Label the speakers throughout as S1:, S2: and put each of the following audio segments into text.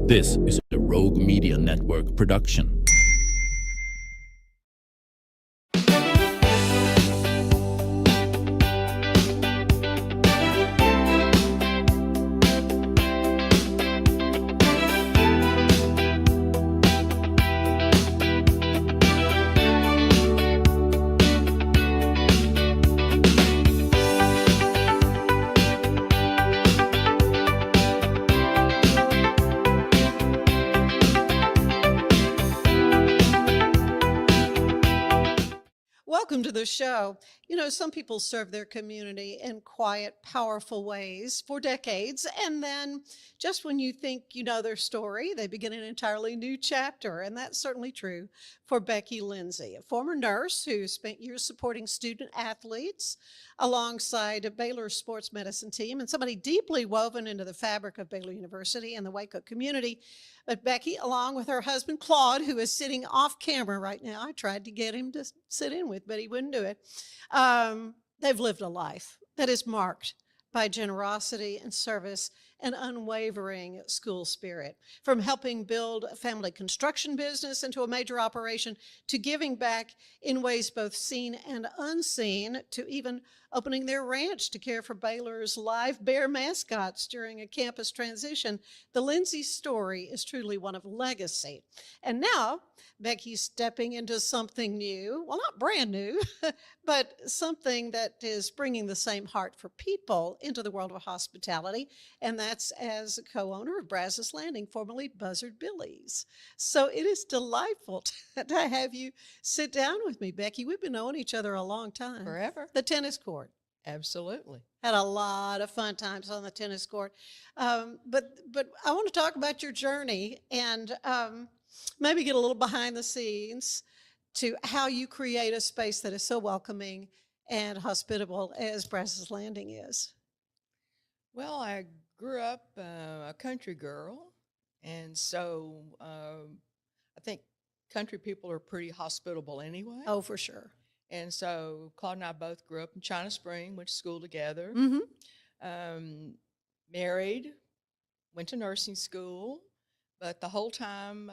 S1: This is a Rogue Media Network production.
S2: Welcome to the show. You know, some people serve their community in quiet, powerful ways for decades. And then just when you think you know their story, they begin an entirely new chapter. And that's certainly true for Becky Lindsey, a former nurse who spent years supporting student athletes alongside a Baylor sports medicine team and somebody deeply woven into the fabric of Baylor University and the Waco community. But Becky, along with her husband, Claude, who is sitting off camera right now, I tried to get him to sit in with, but he wouldn't do it. They've lived a life that is marked by generosity and service and unwavering school spirit. From helping build a family construction business into a major operation to giving back in ways both seen and unseen, to even opening their ranch to care for Baylor's live bear mascots during a campus transition, the Lindsey story is truly one of legacy. And now Becky's stepping into something new, well, not brand new, but something that is bringing the same heart for people into the world of hospitality, and that's as a co-owner of Brazos Landing, formerly Buzzard Billy's. So it is delightful to have you sit down with me, Becky. We've been knowing each other a long time.
S3: Forever.
S2: The tennis court.
S3: Absolutely.
S2: Had a lot of fun times on the tennis court. But I want to talk about your journey and maybe get a little behind the scenes to how you create a space that is so welcoming and hospitable as Brazos Landing is.
S3: Well, I grew up a country girl, and so I think country people are pretty hospitable anyway.
S2: Oh, for sure.
S3: And so Claude and I both grew up in China Spring, went to school together, married, went to nursing school. But the whole time,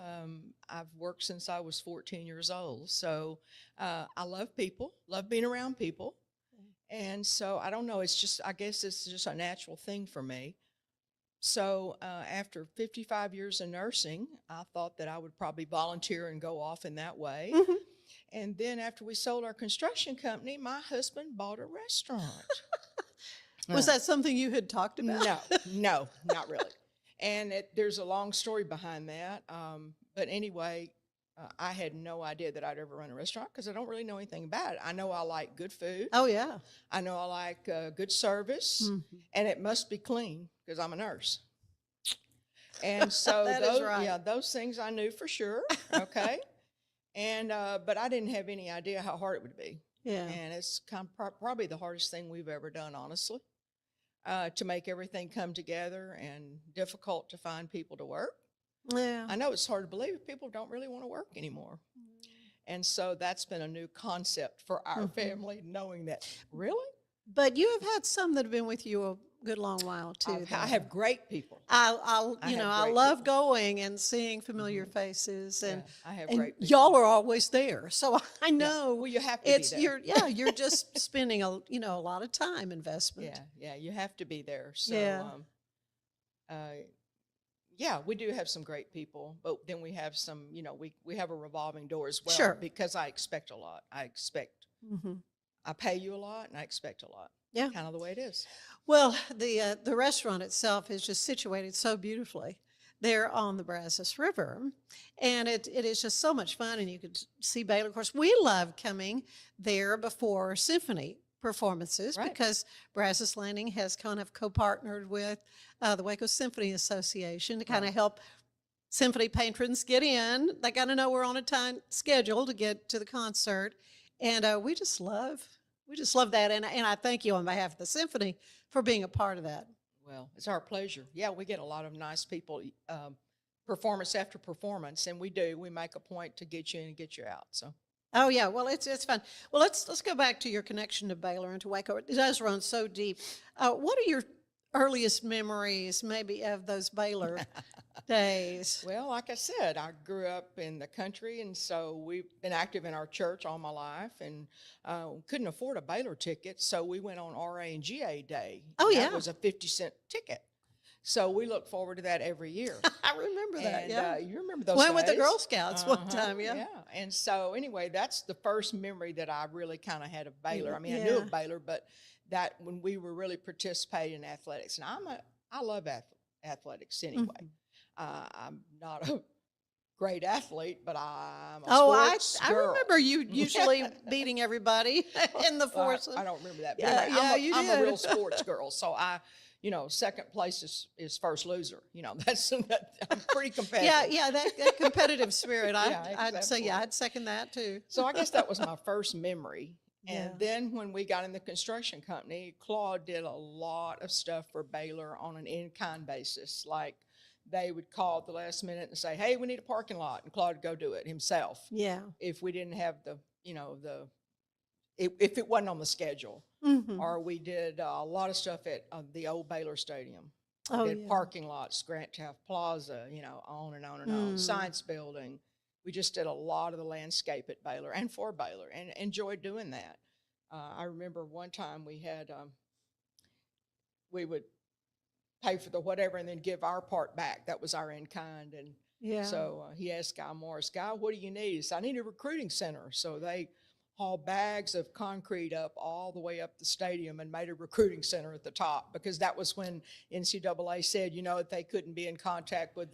S3: I've worked since I was 14 years old. So I love people, love being around people. And so I don't know, I guess it's just a natural thing for me. So after 55 years of nursing, I thought that I would probably volunteer and go off in that way. And then after we sold our construction company, my husband bought a restaurant.
S2: Was that something you had talked about?
S3: No, not really. And there's a long story behind that. But anyway, I had no idea that I'd ever run a restaurant because I don't really know anything about it. I know I like good food.
S2: Oh, yeah.
S3: I know I like good service. And it must be clean because I'm a nurse. And so those things I knew for sure. Okay. And but I didn't have any idea how hard it would be. Yeah. And it's probably the hardest thing we've ever done, honestly. To make everything come together and difficult to find people to work. Yeah. I know it's hard to believe people don't really want to work anymore. And so that's been a new concept for our family, knowing that, really?
S2: But you have had some that have been with you a good long while, too.
S3: I have great people.
S2: I love going and seeing familiar faces, and,
S3: I have
S2: and
S3: great people.
S2: Y'all are always there. So I know.
S3: Well, you have to be there.
S2: You're just spending a lot of time investment.
S3: Yeah, you have to be there. So, we do have some great people, but then we have some, we have a revolving door as well.
S2: Sure.
S3: Because I expect a lot. I pay you a lot, and I expect a lot.
S2: Yeah.
S3: Kind of the way it is.
S2: Well, the restaurant itself is just situated so beautifully there on the Brazos River, and it is just so much fun, and you could see Baylor. Of course, we love coming there before symphony performances because Brazos Landing has kind of co-partnered with the Waco Symphony Association to kind of help symphony patrons get in. They got to know we're on a time schedule to get to the concert, and we just love that, and I thank you on behalf of the symphony for being a part of that.
S3: Well, it's our pleasure. Yeah, we get a lot of nice people, performance after performance, and we do. We make a point to get you in and get you out. So.
S2: Oh yeah, well it's fun. Well, let's go back to your connection to Baylor and to Waco. It does run so deep. What are your earliest memories maybe of those Baylor days?
S3: Well, like I said, I grew up in the country, and so we've been active in our church all my life, and couldn't afford a Baylor ticket, so we went on RA and GA Day.
S2: Oh, yeah.
S3: That was a 50-cent ticket. So we look forward to that every year.
S2: I remember that,
S3: And,
S2: yeah.
S3: you remember those
S2: Went with the
S3: days?
S2: Girl Scouts one time, yeah.
S3: Yeah. And so anyway, that's the first memory that I really kind of had of Baylor. I mean, I
S2: Yeah.
S3: knew of Baylor, but that when we were really participating in athletics. And I love athletics anyway. I'm not a great athlete, but I'm a sports
S2: I
S3: girl.
S2: remember you usually beating everybody in the
S3: Well,
S2: forces.
S3: I don't remember that. But
S2: Yeah,
S3: anyway,
S2: yeah,
S3: I'm
S2: you
S3: a
S2: did.
S3: real sports girl. So second place is first loser. That's I'm pretty competitive.
S2: Yeah, that competitive spirit.
S3: Yeah,
S2: I'd say,
S3: absolutely.
S2: I'd second that too.
S3: So I guess that was my first memory. And
S2: Yeah.
S3: then when we got in the construction company, Claude did a lot of stuff for Baylor on an in-kind basis. Like they would call at the last minute and say, hey, we need a parking lot. And Claude would go do it himself.
S2: Yeah.
S3: If we didn't have if it wasn't on the schedule.
S2: Mm-hmm.
S3: Or we did a lot of stuff at the old Baylor Stadium. We
S2: Oh,
S3: did
S2: yeah.
S3: parking lots, Grant Taft Plaza, on and on and on. Science building. We just did a lot of the landscape at Baylor and for Baylor and enjoyed doing that. I remember one time we had, we would pay for the whatever and then give our part back. That was our in-kind. And
S2: Yeah.
S3: so he asked Guy Morris, Guy, what do you need? He said, I need a recruiting center. So they hauled bags of concrete up all the way up the stadium and made a recruiting center at the top, because that was when NCAA said, that they couldn't be in contact with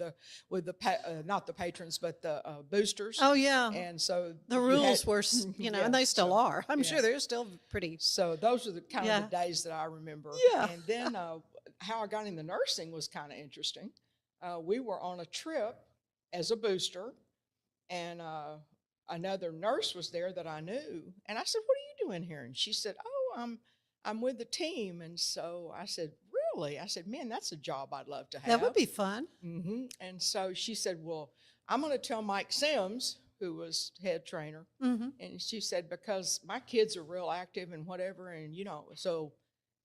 S3: not the patrons, but the boosters.
S2: Oh, yeah.
S3: And so
S2: The rules were,
S3: yeah,
S2: and they still
S3: so,
S2: are. I'm
S3: yeah.
S2: sure they're still pretty.
S3: So those are the kind
S2: Yeah.
S3: of the days that I remember.
S2: Yeah.
S3: And then how I got into nursing was kind of interesting. We were on a trip as a booster, and another nurse was there that I knew. And I said, what are you doing here? And she said, oh, I'm with the team. And so I said, really? I said, man, that's a job I'd love to have.
S2: That would be fun.
S3: Mm-hmm. And so she said, well, I'm going to tell Mike Sims, who was head trainer.
S2: Mm-hmm.
S3: And she said, because my kids are real active and whatever. And, so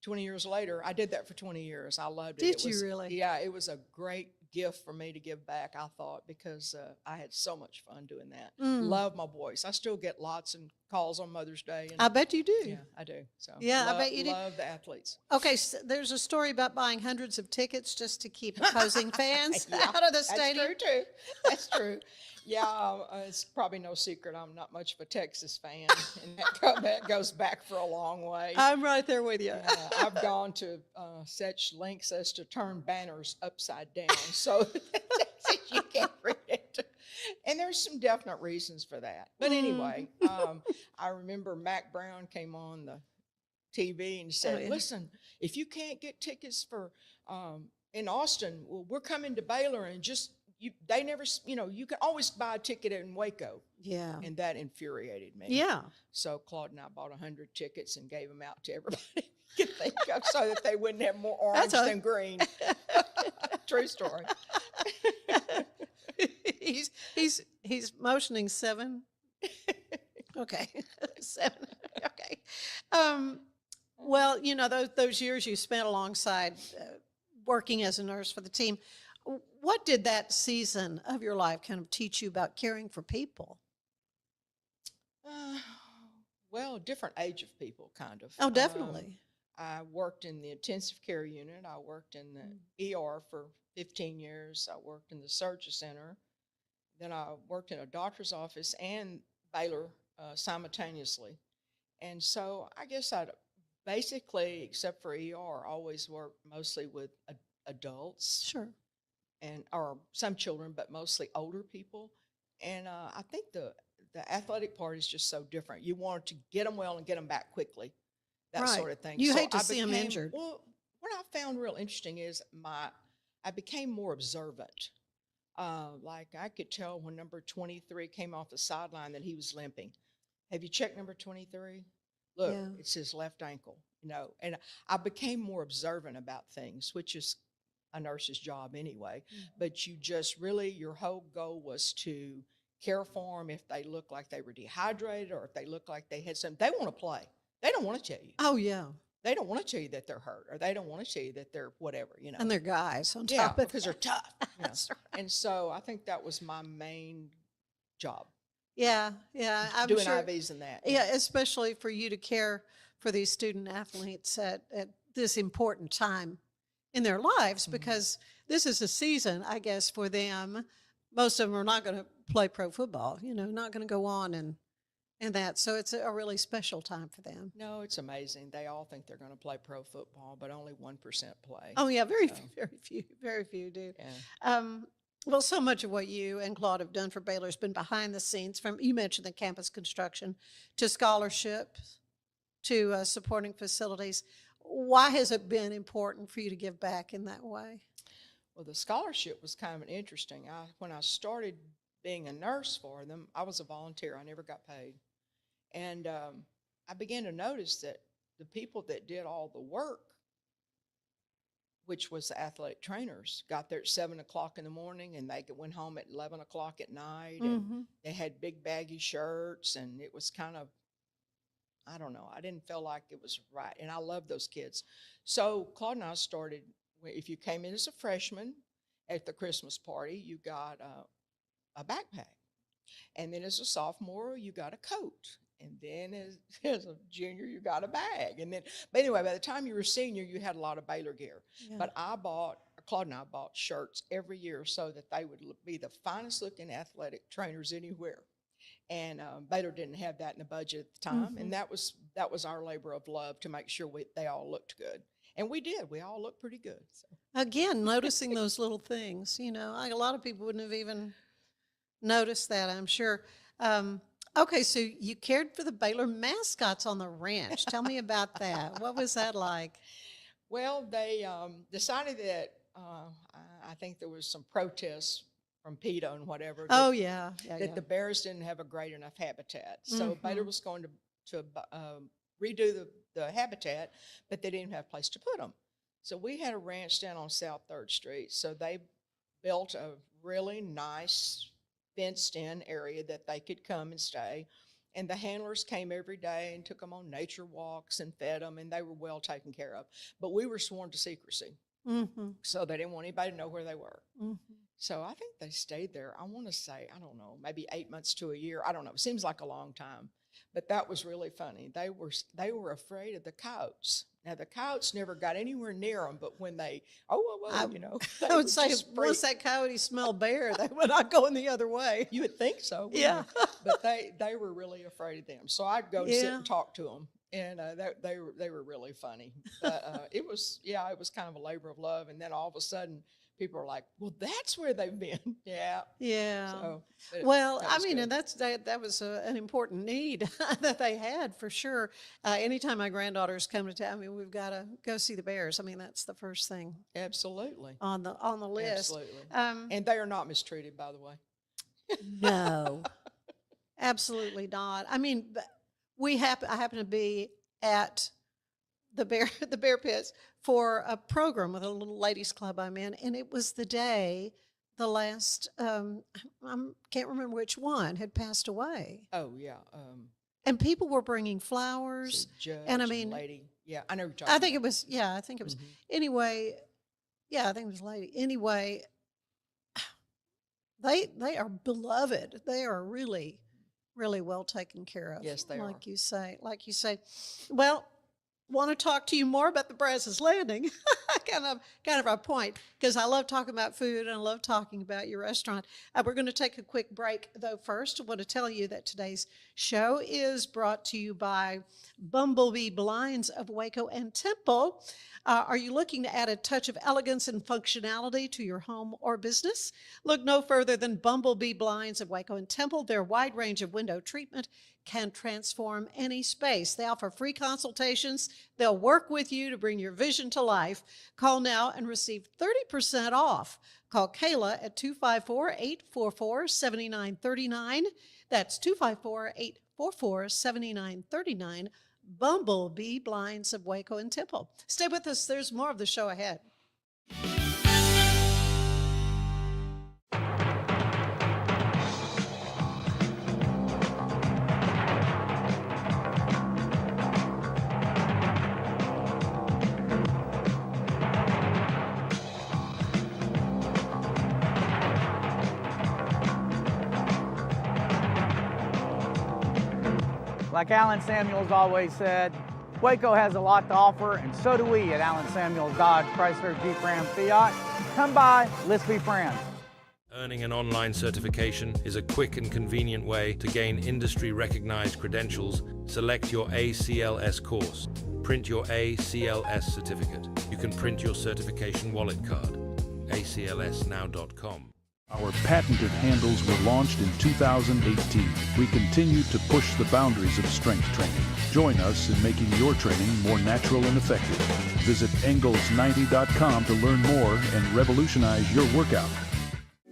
S3: 20 years later, I did that for 20 years. I loved it.
S2: Did you really?
S3: Yeah, it was a great gift for me to give back, I thought, because I had so much fun doing that. Love my boys. I still get lots of calls on Mother's Day. And,
S2: I bet you do.
S3: yeah, I do. So
S2: Yeah, I bet you do.
S3: Love the athletes.
S2: Okay, so there's a story about buying hundreds of tickets just to keep opposing fans out of the stadium.
S3: That's true, too. That's true. Yeah, it's probably no secret I'm not much of a Texas fan, and that goes back for a long way.
S2: I'm right there with you.
S3: I've gone to such lengths as to turn banners upside down so that you can't read it. And there's some definite reasons for that. But anyway, I remember Mac Brown came on the TV and said,
S2: yeah.
S3: listen, if you can't get tickets for in Austin, well, we're coming to Baylor, and you can always buy a ticket in Waco.
S2: Yeah.
S3: And that infuriated me.
S2: Yeah.
S3: So Claude and I bought 100 tickets and gave them out to everybody you could think of, so that they wouldn't have more orange than green. True story.
S2: he's motioning 7. Okay. 7. Okay. Well, those years you spent alongside working as a nurse for the team, what did that season of your life kind of teach you about caring for people?
S3: Well, different age of people, kind of.
S2: Oh, definitely.
S3: I worked in the intensive care unit. I worked in the ER for 15 years. I worked in the surgery center. Then I worked in a doctor's office and Baylor simultaneously. And so I guess I'd basically, except for ER, always worked mostly with adults.
S2: Sure.
S3: Or some children, but mostly older people. And I think the athletic part is just so different. You want to get them well and get them back quickly, that
S2: Right.
S3: sort of thing.
S2: You
S3: So
S2: hate to
S3: I
S2: see 'em
S3: became-
S2: injured.
S3: Well, what I found real interesting is I became more observant. Like I could tell when number 23 came off the sideline that he was limping. Have you checked number 23? Look,
S2: Yeah.
S3: it's his left ankle, And I became more observant about things, which is a nurse's job anyway. But you just really, your whole goal was to care for them if they look like they were dehydrated or if they look like they had something. They want to play. They don't want to tell you.
S2: Oh, yeah.
S3: they don't want to tell you that they're hurt, or they don't want to tell you that they're whatever,
S2: And they're guys on top
S3: yeah,
S2: of it.
S3: because they're tough.
S2: That's right.
S3: And so I think that was my main job.
S2: Yeah, I'm
S3: doing
S2: sure.
S3: IVs and that.
S2: Yeah, especially for you to care for these student athletes at this important time in their lives, because this is a season, I guess, for them. Most of them are not going to play pro football, not going to go on and that. So it's a really special time for them.
S3: No, it's amazing. They all think they're going to play pro football, but only 1% play.
S2: Oh, yeah, very few do.
S3: Yeah.
S2: Well, so much of what you and Claude have done for Baylor has been behind the scenes, from, you mentioned the campus construction, to scholarships, to supporting facilities. Why has it been important for you to give back in that way?
S3: Well, the scholarship was kind of interesting. When I started being a nurse for them, I was a volunteer. I never got paid. And I began to notice that the people that did all the work, which was the athletic trainers, got there at 7 o'clock in the morning, and they went home at 11 o'clock at night. And they had big baggy shirts, and it was kind of, I don't know, I didn't feel like it was right. And I love those kids. So Claude and I started, if you came in as a freshman at the Christmas party, you got a backpack. And then as a sophomore, you got a coat. And then as a junior, you got a bag. And then, but anyway, by the time you were a senior, you had a lot of Baylor gear. Yeah. But Claude and I bought shirts every year so that they would be the finest looking athletic trainers anywhere. And Baylor didn't have that in the budget at the time. And that was our labor of love, to make sure they all looked good. And we did. We all looked pretty good. So.
S2: Again, noticing those little things, a lot of people wouldn't have even noticed that, I'm sure. Okay, so you cared for the Baylor mascots on the ranch. Tell me about that. What was that like?
S3: Well, they decided that I think there was some protests from PETA and whatever. That the bears didn't have a great enough habitat. So Baylor was going to redo the habitat, but they didn't have a place to put them. So we had a ranch down on South 3rd Street. So they built a really nice fenced-in area that they could come and stay. And the handlers came every day and took them on nature walks and fed them, and they were well taken care of. But we were sworn to secrecy, so they didn't want anybody to know where they were. So I think they stayed there, I want to say, I don't know, maybe 8 months to a year. I don't know. It seems like a long time. But that was really funny. They were afraid of the coyotes. Now, the coyotes never got anywhere near them, but when they,
S2: I would say once that coyote smelled bear, they would not go in the other way.
S3: You would think so.
S2: Yeah.
S3: But they were really afraid of them. So I'd go sit and talk to them, and they were really funny. But it was kind of a labor of love. And then all of a sudden, people are like, well, that's where they've been. Yeah. So,
S2: and that was an important need that they had, for sure. Anytime my granddaughters come to town, we've got to go see the bears. That's the first thing.
S3: Absolutely.
S2: On the list.
S3: Absolutely. And they are not mistreated, by the way.
S2: No, absolutely not. I happen to be at the bear pits for a program with a little ladies club I'm in, and it was the day the last I can't remember which one had passed away.
S3: Oh yeah.
S2: And people were bringing flowers, and
S3: lady. Yeah, I know you're talking.
S2: I think it was. Anyway. Yeah, I think it was lady. Anyway, they are beloved. They are really, really well taken care of.
S3: Yes, they are.
S2: Like you say. Well, want to talk to you more about the Brazos Landing. kind of our point, because I love talking about food and I love talking about your restaurant. We're going to take a quick break, though. First, I want to tell you that today's show is brought to you by Bumblebee Blinds of Waco and Temple. Are you looking to add a touch of elegance and functionality to your home or business? Look no further than Bumblebee Blinds of Waco and Temple. Their wide range of window treatment can transform any space. They offer free consultations. They'll work with you to bring your vision to life. Call now and receive 30% off. Call Kayla at 254-844-7939. That's 254-844-7939. Bumblebee Blinds of Waco and Temple. Stay with us. There's more of the show ahead.
S4: Like Alan Samuels always said, Waco has a lot to offer, and so do we at Alan Samuels Dodge, Chrysler, Jeep, Ram, Fiat. Come by, let's be friends.
S5: Earning an online certification is a quick and convenient way to gain industry-recognized credentials. Select your ACLS course. Print your ACLS certificate. You can print your certification wallet card. aclsnow.com.
S1: Our patented handles were launched in 2018. We continue to push the boundaries of strength training. Join us in making your training more natural and effective. Visit Engels90.com to learn more and revolutionize your workout.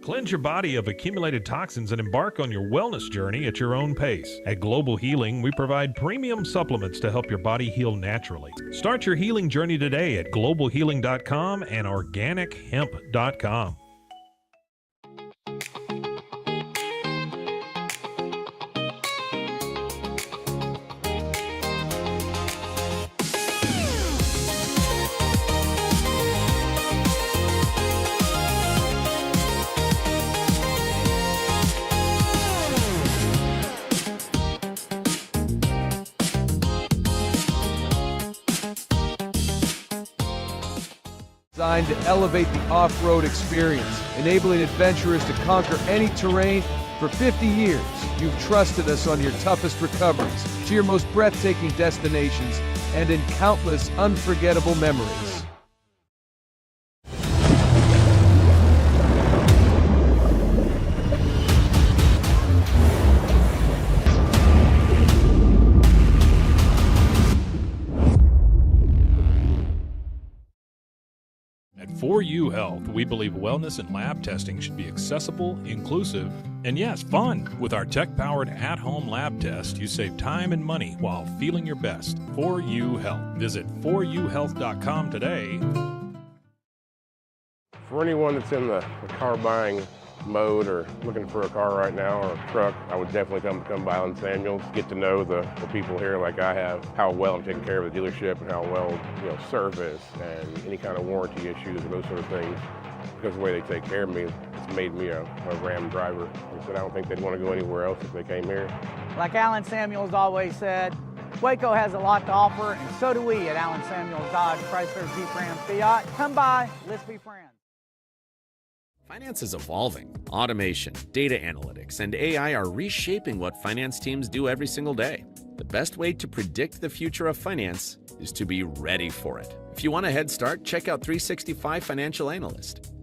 S6: Cleanse your body of accumulated toxins and embark on your wellness journey at your own pace. At Global Healing, we provide premium supplements to help your body heal naturally. Start your healing journey today at globalhealing.com and organichemp.com.
S7: Designed to elevate the off-road experience, enabling adventurers to conquer any terrain. For 50 years, you've trusted us on your toughest recoveries, to your most breathtaking destinations, and in countless unforgettable memories.
S6: At 4U Health, we believe wellness and lab testing should be accessible, inclusive, and yes, fun. With our tech-powered at-home lab test, you save time and money while feeling your best. 4U Health. Visit 4uhealth.com today.
S8: For anyone that's in the car buying mode or looking for a car right now or a truck, I would definitely come by Alan Samuels, get to know the people here like I have, how well I'm taking care of the dealership and how well, service and any kind of warranty issues or those sort of things. Because the way they take care of me, it's made me a Ram driver. I said I don't think they'd want to go anywhere else if they came here.
S4: Like Alan Samuels always said, Waco has a lot to offer, and so do we at Alan Samuels Dodge, Chrysler, Jeep, Ram, Fiat. Come by, let's be friends.
S9: Finance is evolving. Automation, data analytics, and AI are reshaping what finance teams do every single day. The best way to predict the future of finance is to be ready for it. If you want a head start, check out 365 Financial Analyst.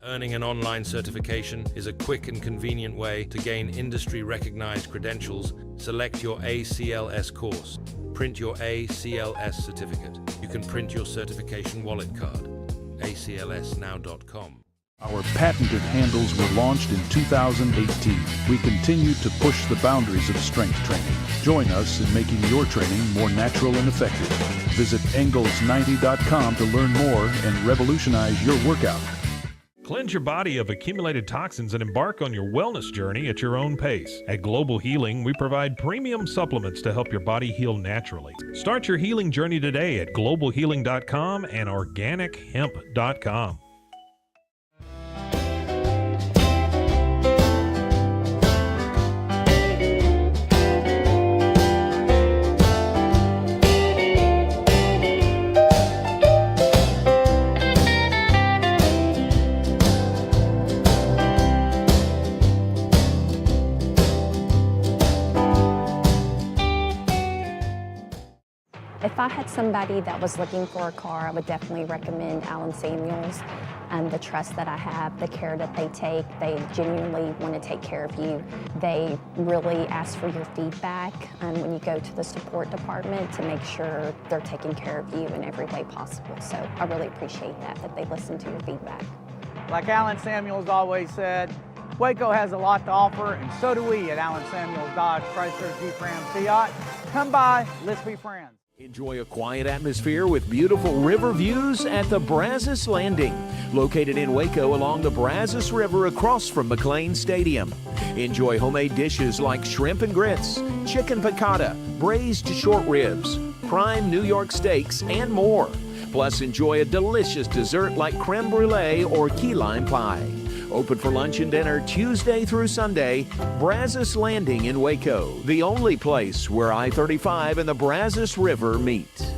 S5: Earning an online certification is a quick and convenient way to gain industry-recognized credentials. Select your ACLS course. Print your ACLS certificate. You can print your certification wallet card. aclsnow.com.
S1: Our patented handles were launched in 2018. We continue to push the boundaries of strength training. Join us in making your training more natural and effective. Visit Engels90.com to learn more and revolutionize your workout.
S6: Cleanse your body of accumulated toxins and embark on your wellness journey at your own pace. At Global Healing, we provide premium supplements to help your body heal naturally. Start your healing journey today at globalhealing.com and organichemp.com.
S10: If I had somebody that was looking for a car, I would definitely recommend Allen Samuels. The trust that I have, the care that they take, they genuinely want to take care of you. They really ask for your feedback when you go to the support department to make sure they're taking care of you in every way possible. So I really appreciate that they listen to your feedback.
S4: Like Allen Samuels always said, Waco has a lot to offer, and so do we at Allen Samuels Dodge Chrysler Jeep Ram Fiat. Come by, let's be friends.
S11: Enjoy a quiet atmosphere with beautiful river views at the Brazos Landing, located in Waco along the Brazos River across from McLean Stadium. Enjoy homemade dishes like shrimp and grits, chicken piccata, braised short ribs, prime New York steaks, and more. Plus, enjoy a delicious dessert like creme brulee or key lime pie. Open for lunch and dinner Tuesday through Sunday. Brazos Landing in Waco, the only place where I-35 and the Brazos River meet.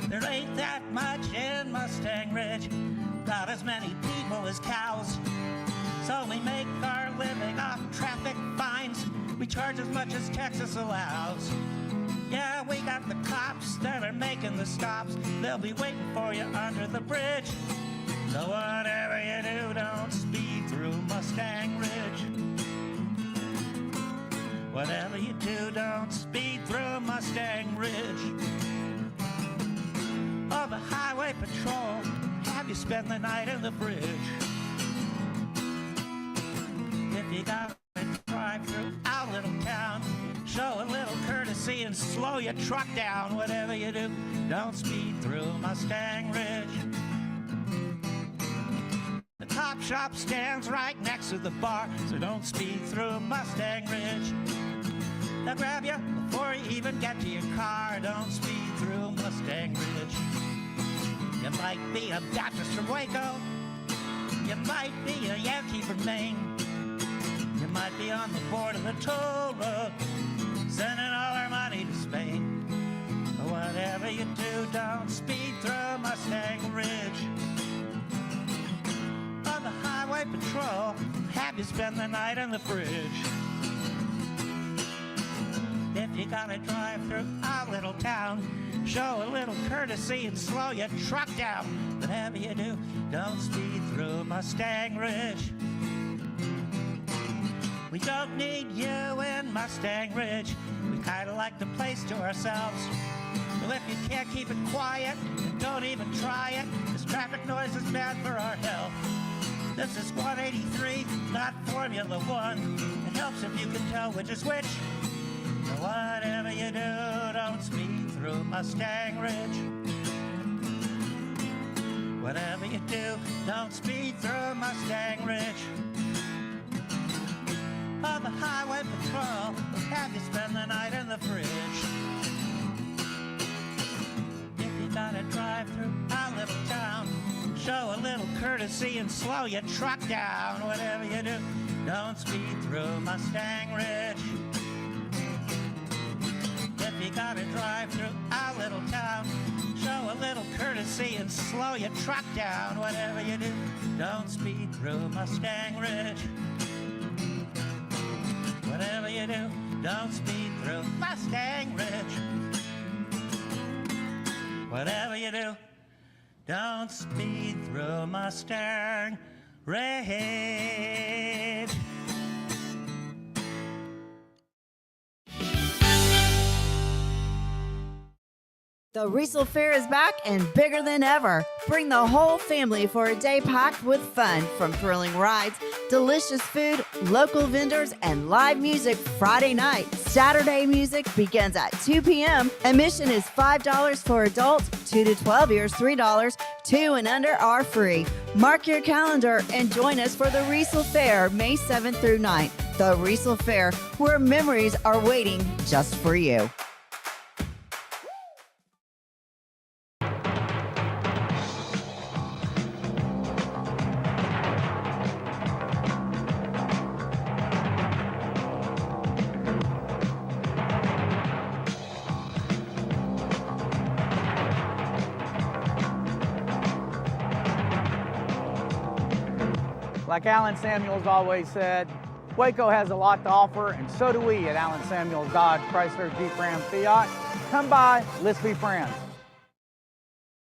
S12: There ain't that much in Mustang Ridge, got as many people as cows. So we make our living off traffic fines. We charge as much as Texas allows. Yeah, we got the cops that are making the stops. They'll be waiting for you under the bridge. So whatever you do, don't speed through Mustang Ridge. Whatever you do, don't speed through Mustang Ridge. Oh, the highway patrol have you spend the night in the bridge. If you got to drive through our little town, show a little courtesy and and slow your truck down. Whatever you do, don't speed through Mustang Ridge. The top shop stands right next to the bar, so don't speed through Mustang Ridge. They'll grab you before you even get to your car. Don't speed through Mustang Ridge. You might be a Baptist from Waco. You might be a Yankee from Maine. You might be on the board of the toll road, sending all our money to Spain. But whatever you do, don't speed through Mustang Ridge. On the highway patrol, have you spend the night in the fridge. If you gotta drive through our little town, show a little courtesy and slow your truck down. Whatever you do, don't speed through Mustang Ridge. We don't need you in Mustang Ridge. We kinda like the place to ourselves. So if you can't keep it quiet, then don't even try it, 'cause traffic noise is bad for our health. This is 183, not Formula 1. It helps if you can tell which is which. So whatever you do, don't speed through Mustang Ridge. Whatever you do, don't speed through Mustang Ridge. On the highway patrol, will have you spend the night in the fridge. If you gotta drive through our little town, show a little courtesy and slow your truck down. Whatever you do, don't speed through Mustang Ridge. If you gotta drive through our little town, show a little courtesy and slow your truck down. Whatever you do, don't speed through Mustang Ridge. Whatever you do, don't speed through Mustang Ridge. Whatever you do, don't speed through Mustang Ridge.
S13: The Riesel Fair is back and bigger than ever. Bring the whole family for a day packed with fun, from thrilling rides, delicious food, local vendors, and live music Friday night. Saturday music begins at 2 p.m. Admission is $5 for adults, 2 to 12 years $3, 2 and under are free. Mark your calendar and join us for the Riesel Fair, May 7th through 9th. The Riesel Fair, where memories are waiting just for you.
S4: Like Alan Samuels always said, Waco has a lot to offer, and so do we at Alan Samuels Dodge, Chrysler, Jeep, Ram, Fiat. Come by, let's be friends.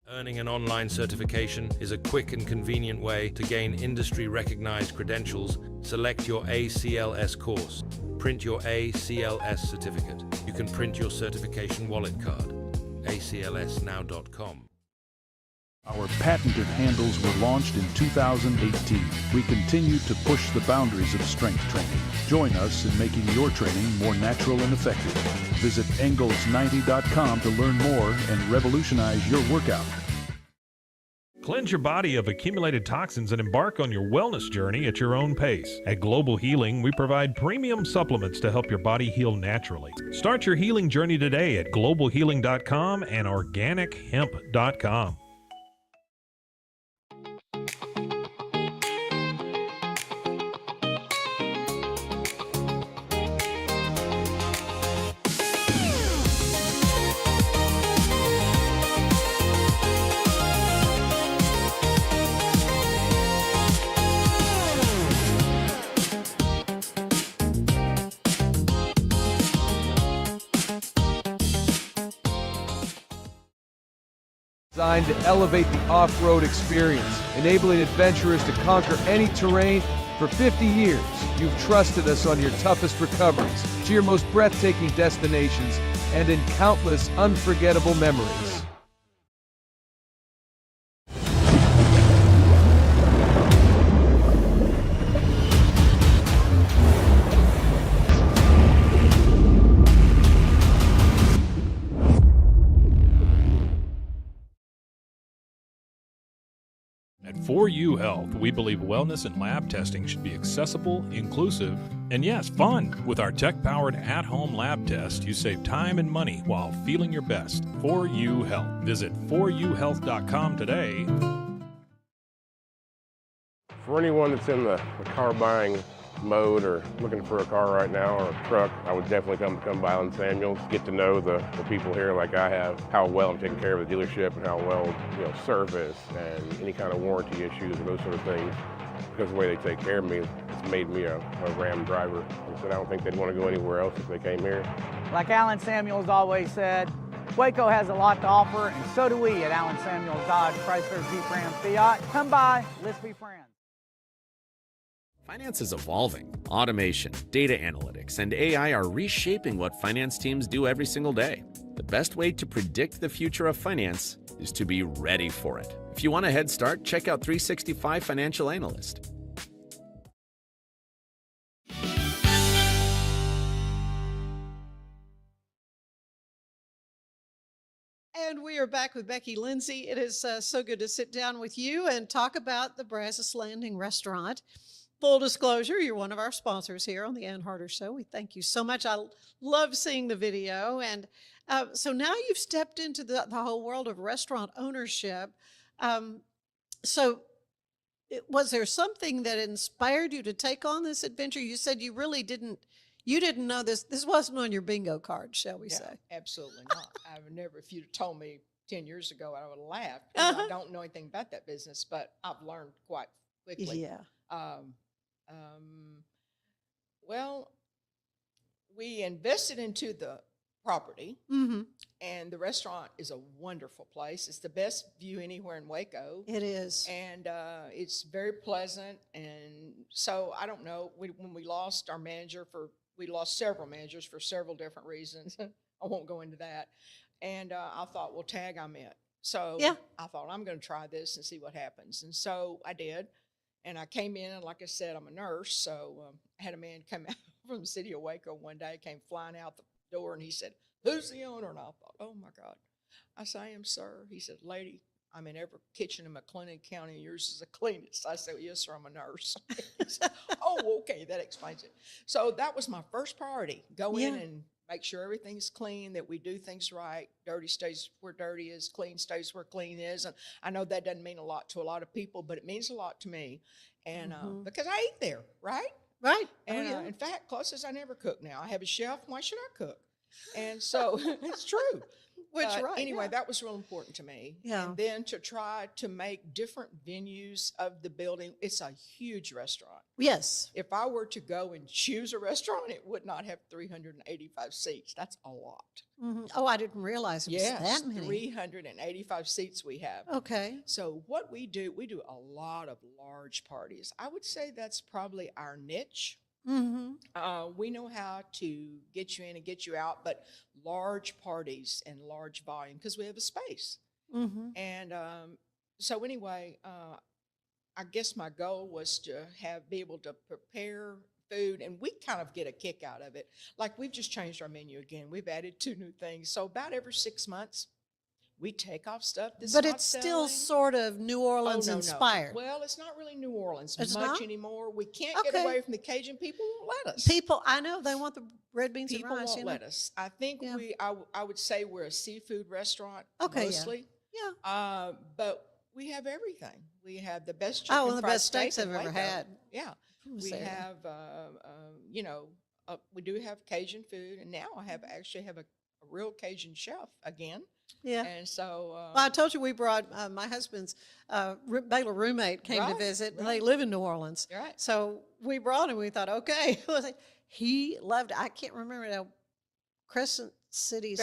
S5: Earning an online certification is a quick and convenient way to gain industry-recognized credentials. Select your ACLS course. Print your ACLS certificate. You can print your certification wallet card. aclsnow.com.
S1: Our patented handles were launched in 2018. We continue to push the boundaries of strength training. Join us in making your training more natural and effective. Visit Engels90.com to learn more and revolutionize your workout.
S6: Cleanse your body of accumulated toxins and embark on your wellness journey at your own pace. At Global Healing, we provide premium supplements to help your body heal naturally. Start your healing journey today at globalhealing.com and organichemp.com.
S7: Designed to elevate the off-road experience, enabling adventurers to conquer any terrain. For 50 years, you've trusted us on your toughest recoveries, to your most breathtaking destinations, and in countless unforgettable memories.
S6: For You Health, we believe wellness and lab testing should be accessible, inclusive, and yes, fun. With our tech-powered at-home lab test, you save time and money while feeling your best. For You Health. Visit foryouhealth.com today.
S8: For anyone that's in the car buying mode or looking for a car right now or a truck, I would definitely come by Allen Samuels, get to know the people here like I have, how well I'm taking care of the dealership and how well, service and any kind of warranty issues or those sort of things. Because the way they take care of me, it's made me a Ram driver. And so I don't think they'd want to go anywhere else if they came here.
S4: Like Alan Samuels always said, Waco has a lot to offer, and so do we at Alan Samuels Dodge, Chrysler, Jeep, Ram, Fiat. Come by, let's be friends.
S9: Finance is evolving. Automation, data analytics, and AI are reshaping what finance teams do every single day. The best way to predict the future of finance is to be ready for it. If you want a head start, check out 365 Financial Analyst.
S2: And we are back with Becky Lindsey. It is so good to sit down with you and talk about the Brazos Landing restaurant. Full disclosure, you're one of our sponsors here on the Ann Harder Show. We thank you so much. I love seeing the video. And so now you've stepped into the whole world of restaurant ownership. Was there something that inspired you to take on this adventure? You said you really didn't know this. This wasn't on your bingo card, shall we say?
S3: Absolutely not. I've never, if you'd told me 10 years ago, I would have laughed. I don't know anything about that business, but I've learned quite quickly.
S2: Yeah.
S3: Well, we invested into the property, and the restaurant is a wonderful place. It's the best view anywhere in Waco.
S2: It is.
S3: And it's very pleasant. And so I don't know, when we lost our manager we lost several managers for several different reasons. I won't go into that. And I thought, well, tag, I'm it. So I thought, I'm going to try this and see what happens. And so I did. And I came in, and like I said, I'm a nurse, so I had a man come out from the city of Waco one day, came flying out the door, and he said, "Who's the owner?" And I thought, oh, my God. I said, "I am, sir." He said, "Lady, I'm in every kitchen in McLennan County, and yours is the cleanest." I said, "Yes, sir, I'm a nurse." He said, "Oh, okay, that explains it." So that was my first priority, go in and make sure everything's clean, that we do things right. Dirty stays where dirty is, clean stays where clean is. And I know that doesn't mean a lot to a lot of people, but it means a lot to me. And because I eat there, right?
S2: Right.
S3: And in fact, closest I never cook now. I have a chef. Why should I cook? And so it's true. Anyway, that was real important to me.
S2: Yeah.
S3: And then to try to make different venues of the building. It's a huge restaurant.
S2: Yes.
S3: If I were to go and choose a restaurant, it would not have 385 seats. That's a lot.
S2: Oh, I didn't realize it was that many.
S3: 385 seats we have.
S2: Okay.
S3: So what we do a lot of large parties. I would say that's probably our niche. We know how to get you in and get you out, but large parties and large volume because we have a space. And so anyway, I guess my goal was to be able to prepare food, and we kind of get a kick out of it. Like we've just changed our menu again. We've added 2 new things. So about every 6 months, we take off stuff that's
S2: But
S3: not
S2: it's
S3: selling.
S2: still sort of New Orleans inspired.
S3: Well, it's not really New Orleans
S2: It's
S3: much
S2: not?
S3: anymore. We can't get away from the Cajun. People won't let us.
S2: People, I know they want the red beans
S3: People
S2: and rice.
S3: won't let us. I think I would say we're a seafood restaurant mostly.
S2: Yeah.
S3: But we have everything. We have the best
S2: one
S3: chicken
S2: of the
S3: fried
S2: best steaks
S3: steak in
S2: I've ever
S3: Waco.
S2: had.
S3: Yeah. We
S2: Sarah.
S3: have, we do have Cajun food, and now I actually have a real Cajun chef again.
S2: Yeah.
S3: And so.
S2: Well, I told you we brought my husband's Baylor roommate came to visit, and they live in New Orleans.
S3: Right.
S2: So we brought him. We thought, okay. He loved it. I can't remember now. Crescent City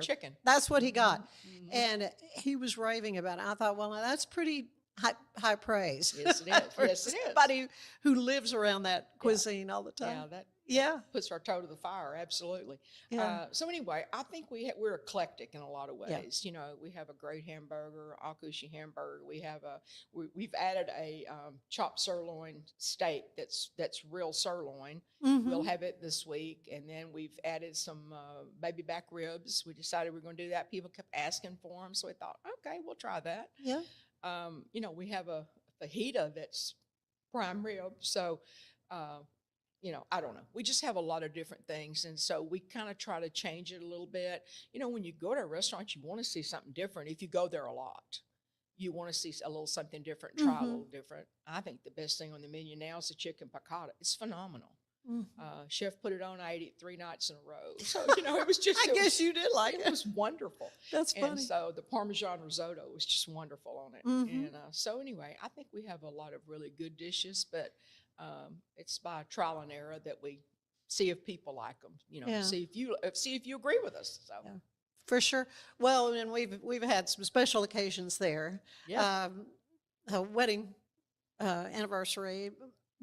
S3: chicken.
S2: That's what he got. And he was raving about it. I thought, well, now that's pretty high praise.
S3: Yes, it is.
S2: For
S3: Yes, it is.
S2: somebody who lives around that cuisine all the time.
S3: That puts our toe to the fire, absolutely.
S2: Yeah.
S3: So anyway, I think we're eclectic in a lot of ways. You know, we have a great hamburger, akushi hamburger. We have we've added a chopped sirloin steak that's real sirloin. We'll have it this week, and then we've added some baby back ribs. We decided we were going to do that. People kept asking for them, so we thought, okay, we'll try that.
S2: Yeah.
S3: You know, we have a fajita that's prime rib. So, I don't know. We just have a lot of different things. And so we kind of try to change it a little bit. When you go to a restaurant, you want to see something different. If you go there a lot, you want to see a little something different, try a little different. I think the best thing on the menu now is the chicken piccata. It's phenomenal. Chef put it on. I ate it 3 nights in a row. So, it was just.
S2: I guess you did like it.
S3: It was wonderful.
S2: That's funny.
S3: And so the Parmesan risotto was just wonderful on it. And so anyway, I think we have a lot of really good dishes, but it's by trial and error that we see if people like them. See if you agree with us. So.
S2: Yeah. For sure. Well, and we've had some special occasions there.
S3: Yeah.
S2: A wedding anniversary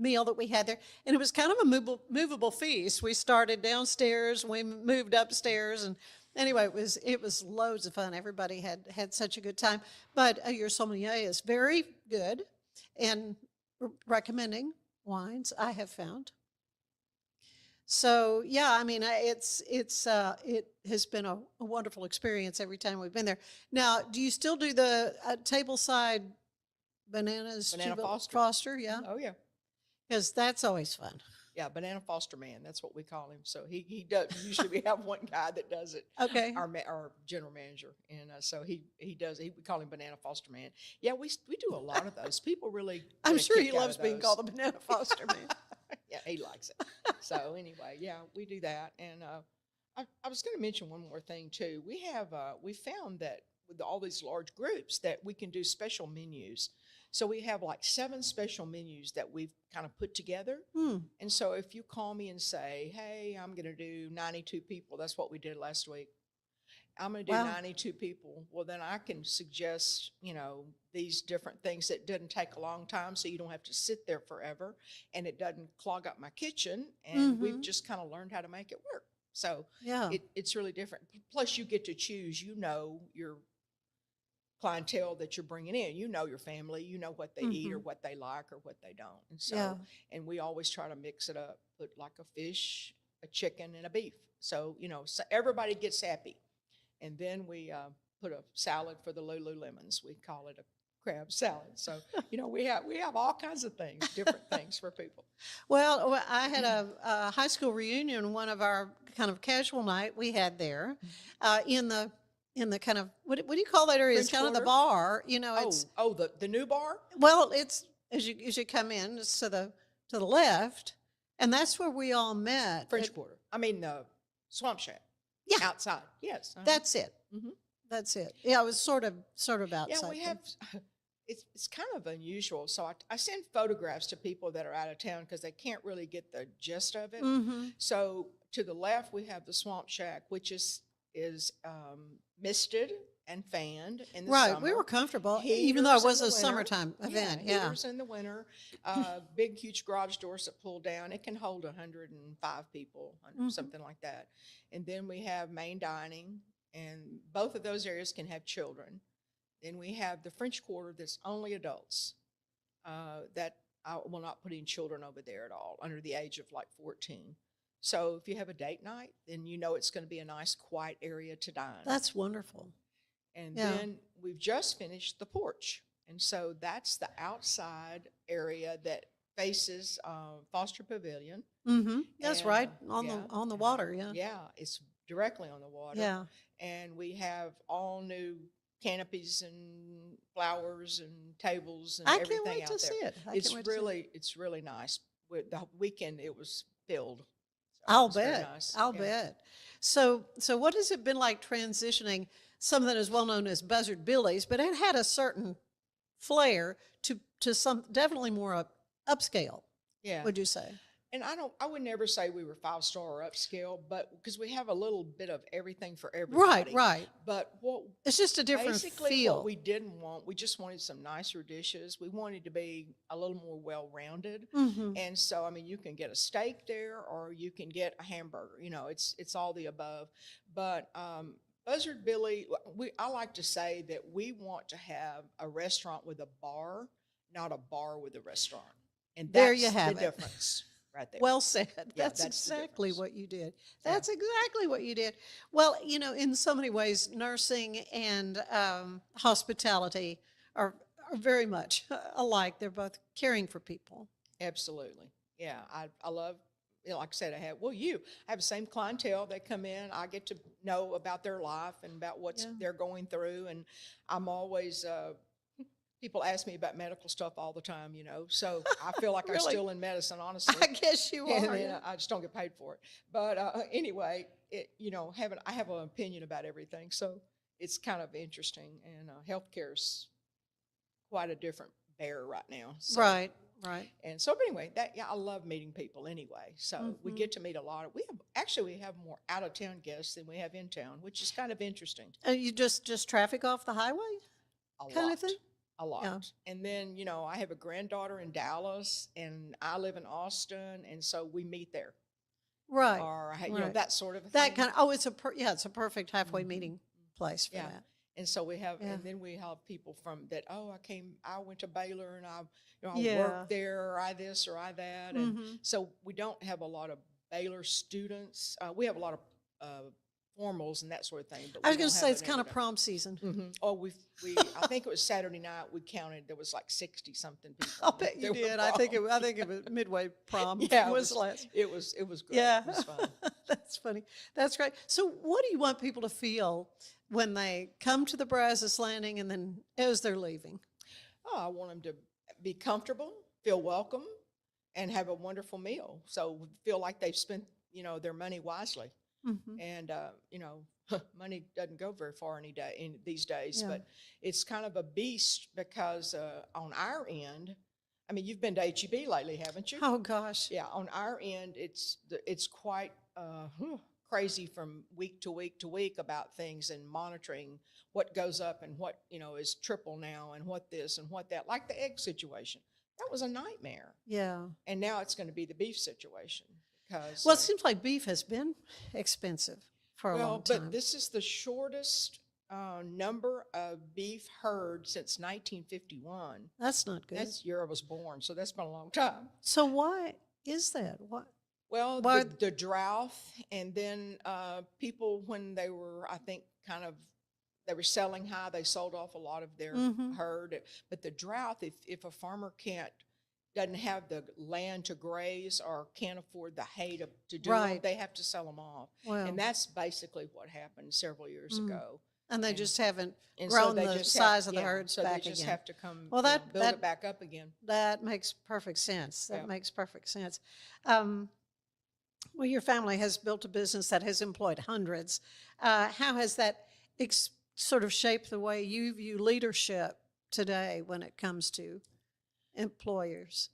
S2: meal that we had there, and it was kind of a movable feast. We started downstairs, we moved upstairs, and anyway, it was loads of fun. Everybody had such a good time. But your sommelier is very good, and recommending wines I have found. So yeah, I mean, it has been a wonderful experience every time we've been there. Now, do you still do the tableside
S3: Banana
S2: Foster? Yeah.
S3: Oh yeah.
S2: Because that's always fun.
S3: Yeah, Banana Foster Man. That's what we call him. So he does. Usually we have one guy that does it.
S2: Okay.
S3: Our general manager, and so he does. We call him Banana Foster Man. Yeah, we do a lot of those. People really.
S2: I'm
S3: get a
S2: sure
S3: kick
S2: he
S3: out
S2: loves
S3: of
S2: being
S3: those.
S2: called the Banana Foster Man.
S3: Yeah, he likes it. So anyway, yeah, we do that. And I was going to mention one more thing too. We found that with all these large groups that we can do special menus. So we have like 7 special menus that we've kind of put together. And so if you call me and say, hey, I'm going to do 92 people, that's what we did last week. I'm going to do 92 people. Well, then I can suggest, these different things that doesn't take a long time, so you don't have to sit there forever, and it doesn't clog up my kitchen. And we've just kind of learned how to make it work. So
S2: yeah,
S3: it's really different. Plus, you get to choose. Your clientele that you're bringing in. Your family. You know what they eat or what they like or what they don't. And so, and we always try to mix it up. Put like a fish, a chicken, and a beef. So so everybody gets happy. And then we put a salad for the Lululemons. We call it a crab salad. So, we have all kinds of things, different things for people.
S2: Well, I had a high school reunion, one of our kind of casual night we had there in the kind of, what do you call that area? It's kind of the bar, it's.
S3: The new bar?
S2: Well, it's, as you come in, it's to the left, and that's where we all met.
S3: French Quarter. I mean, the Swamp Shack.
S2: Yeah.
S3: Outside, yes.
S2: That's it. That's it. Yeah, it was sort of outside.
S3: Yeah, we have, it's kind of unusual. So I send photographs to people that are out of town because they can't really get the gist of it. So to the left, we have the Swamp Shack, which is misted and fanned in the summer.
S2: Right, we were comfortable,
S3: Heaters
S2: even though it was
S3: in
S2: a
S3: the winter.
S2: summertime event. Yeah,
S3: heaters in the winter, big, huge garage doors that pull down. It can hold 105 people, something like that. And then we have main dining, and both of those areas can have children. Then we have the French Quarter that's only adults. That I will not put in children over there at all, under the age of like 14. So if you have a date night, then it's going to be a nice, quiet area to dine.
S2: That's wonderful.
S3: And then we've just finished the porch. And so that's the outside area that faces Foster Pavilion.
S2: That's right, on the water, yeah.
S3: Yeah, it's directly on the water.
S2: Yeah.
S3: And we have all new canopies and flowers and tables and everything out there.
S2: I can't wait to see it.
S3: It's really nice. With the weekend, it was filled.
S2: I'll bet. Nice. I'll bet. So what has it been like transitioning something as well known as Buzzard Billy's, but it had a certain flair to some definitely more upscale?
S3: Yeah.
S2: Would you say?
S3: And I would never say we were 5-star or upscale, but because we have a little bit of everything for everybody.
S2: Right.
S3: But
S2: it's just a different feel.
S3: What we didn't want, we just wanted some nicer dishes. We wanted to be a little more well-rounded. And so, I mean, you can get a steak there or you can get a hamburger. It's all the above. But Buzzard Billy, I like to say that we want to have a restaurant with a bar, not a bar with a restaurant. And
S2: there you have
S3: the difference. Right there.
S2: Well said. That's exactly what you did. That's exactly what you did. Well, in so many ways, nursing and hospitality are are very much alike. They're both caring for people.
S3: Absolutely. Yeah. I love, like I said, I have the same clientele. They come in, I get to know about their life and about what they're going through. And I'm always, people ask me about medical stuff all the time, so I feel like
S2: Really?
S3: I'm still in medicine, honestly.
S2: I guess you
S3: And
S2: are.
S3: then
S2: Yeah.
S3: I just don't get paid for it. But anyway, I have an opinion about everything. So it's kind of interesting. And healthcare's quite a different bear right now. So.
S2: Right.
S3: And so, but anyway, I love meeting people anyway. So we get to meet a lot of, we have more out of town guests than we have in town, which is kind of interesting.
S2: And you just traffic off the highway? Kind of thing?
S3: A lot.
S2: Yeah.
S3: And then, I have a granddaughter in Dallas and I live in Austin. And so we meet there.
S2: Right.
S3: Or,
S2: right.
S3: that sort of thing.
S2: That kind of, it's a perfect halfway meeting place for that.
S3: And so we have,
S2: Yeah.
S3: and then we have people from that, I went to Baylor and I
S2: Yeah.
S3: worked there, or I this or I that. And so we don't have a lot of Baylor students. We have a lot of formals and that sort of thing. But
S2: I was
S3: we
S2: going to
S3: don't
S2: say
S3: have
S2: it's
S3: an
S2: kind of
S3: everyday.
S2: prom season.
S3: Oh, I think it was Saturday night. We counted. There was like 60 something people.
S2: I'll bet you
S3: There were
S2: did. I think it was midway prom.
S3: Yeah,
S2: was last.
S3: it was great.
S2: Yeah.
S3: It was fun.
S2: That's funny. That's great. So what do you want people to feel when they come to the Brazos Landing and then as they're leaving?
S3: Oh, I want them to be comfortable, feel welcome, and have a wonderful meal. So feel like they've spent, their money wisely. And, money doesn't go very far these days, but it's kind of a beast because on our end, I mean, you've been to HEB lately, haven't you?
S2: Oh, gosh.
S3: Yeah, on our end, it's quite crazy from week to week to week about things and monitoring what goes up and what, is triple now and what this and what that, like the egg situation. That was a nightmare.
S2: Yeah.
S3: And now it's going to be the beef situation. Because,
S2: Well, it seems like beef has been expensive for a long time.
S3: But this is the shortest number of beef herd since 1951.
S2: That's not good.
S3: That's the year I was born, so that's been a long time.
S2: So why is that? Why?
S3: Well,
S2: Why-
S3: the drought, and then people, when they were, I think, they were selling high, they sold off a lot of their herd. But the drought, if a farmer doesn't have the land to graze or can't afford the hay to do
S2: Right.
S3: them, they have to sell them off.
S2: Well.
S3: And that's basically what happened several years ago.
S2: And they just haven't
S3: And
S2: grown
S3: they
S2: the
S3: just
S2: size
S3: have,
S2: of the herds
S3: so
S2: back
S3: they just
S2: again.
S3: have to come
S2: Well,
S3: build it back up again.
S2: That makes perfect sense. That
S3: Yeah.
S2: makes perfect sense. Well, your family has built a business that has employed hundreds. How has that sort of shaped the way you view leadership today when it comes to employers?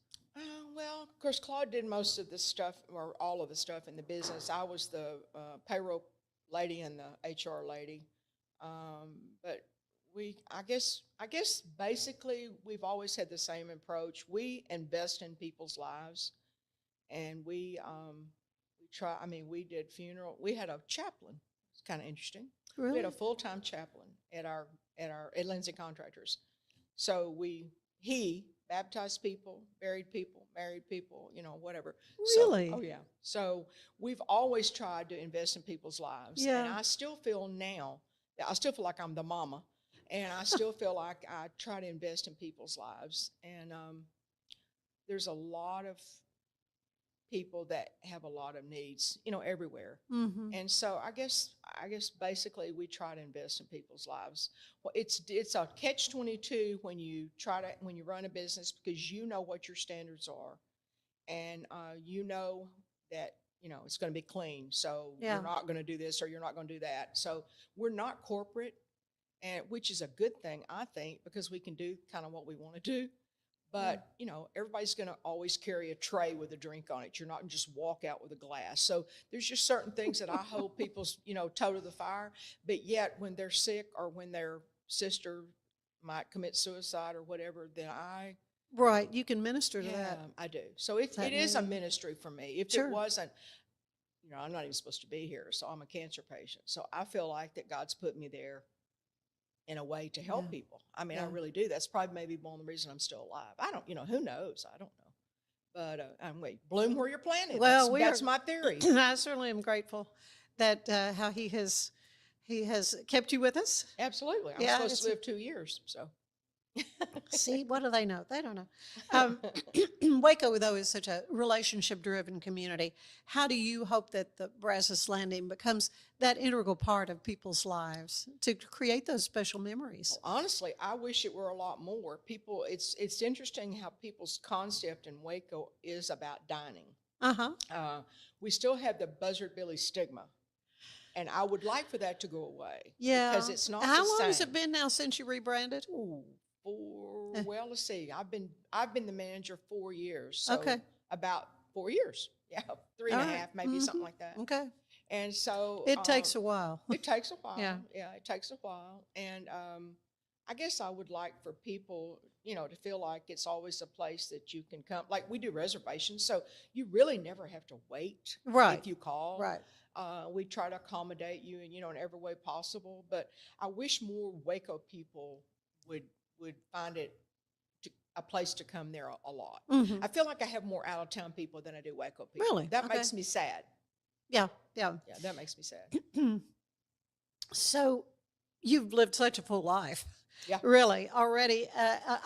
S3: Well, of course, Claude did most of the stuff, or all of the stuff in the business. I was the payroll lady and the HR lady. But I guess basically we've always had the same approach. We invest in people's lives, and we did funeral. We had a chaplain. It's kind of interesting.
S2: Really?
S3: We had a full-time chaplain at Lindsey Contractors. So he baptized people, buried people, married people, whatever.
S2: Really?
S3: Oh yeah. So we've always tried to invest in people's lives.
S2: Yeah.
S3: And I still feel like I'm the mama, and I still feel like I try to invest in people's lives. And there's a lot of people that have a lot of needs, everywhere. And so I guess basically we try to invest in people's lives. Well, it's a catch-22 when you run a business, because you know what your standards are, and you know that it's going to be clean. So
S2: Yeah.
S3: you're not going to do this or you're not going to do that. So we're not corporate, and which is a good thing, I think, because we can do kind of what we want to do. But, everybody's going to always carry a tray with a drink on it. You're not going to just walk out with a glass. So there's just certain things that I hold people's, toe to the fire. But yet when they're sick or when their sister might commit suicide or whatever, then
S2: Right. You can minister to
S3: yeah,
S2: that.
S3: I do. So it is a ministry for me. If
S2: Sure.
S3: it wasn't, I'm not even supposed to be here. So I'm a cancer patient. So I feel like that God's put me there in a way to help
S2: Yeah.
S3: people. I mean,
S2: Yeah.
S3: I really do. That's probably maybe one of the reasons I'm still alive. I don't, who knows? I don't know. But bloom where you're planted.
S2: Well,
S3: That's my theory.
S2: I certainly am grateful that how he has kept you with us.
S3: Absolutely. I'm
S2: Yeah,
S3: supposed
S2: it's
S3: to live 2 years. So
S2: See, what do they know? They don't know. Waco, though, is such a relationship-driven community. How do you hope that the Brazos Landing becomes that integral part of people's lives to create those special memories?
S3: Well, honestly, I wish it were a lot more. People, it's interesting how people's concept in Waco is about dining. We still have the Buzzard Billy stigma. And I would like for that to go away.
S2: Yeah.
S3: Because it's not
S2: How
S3: the
S2: long
S3: same.
S2: has it been now since you rebranded?
S3: Well, let's see. I've been the manager 4 years. So
S2: Okay.
S3: About 4 years. Yeah, 3.5, maybe something like that.
S2: Okay.
S3: And so
S2: It takes a while.
S3: It takes a while.
S2: Yeah.
S3: Yeah, it takes a while. And I guess I would like for people, to feel like it's always a place that you can come. Like we do reservations, so you really never have to wait if you call.
S2: Right.
S3: We try to accommodate you in every way possible. But I wish more Waco people would find it a place to come there a lot. I feel like I have more out of town people than I do Waco people.
S2: Really?
S3: That
S2: Okay.
S3: makes me sad.
S2: Yeah.
S3: Yeah, that makes me sad.
S2: So you've lived such a full life.
S3: Yeah.
S2: Really, already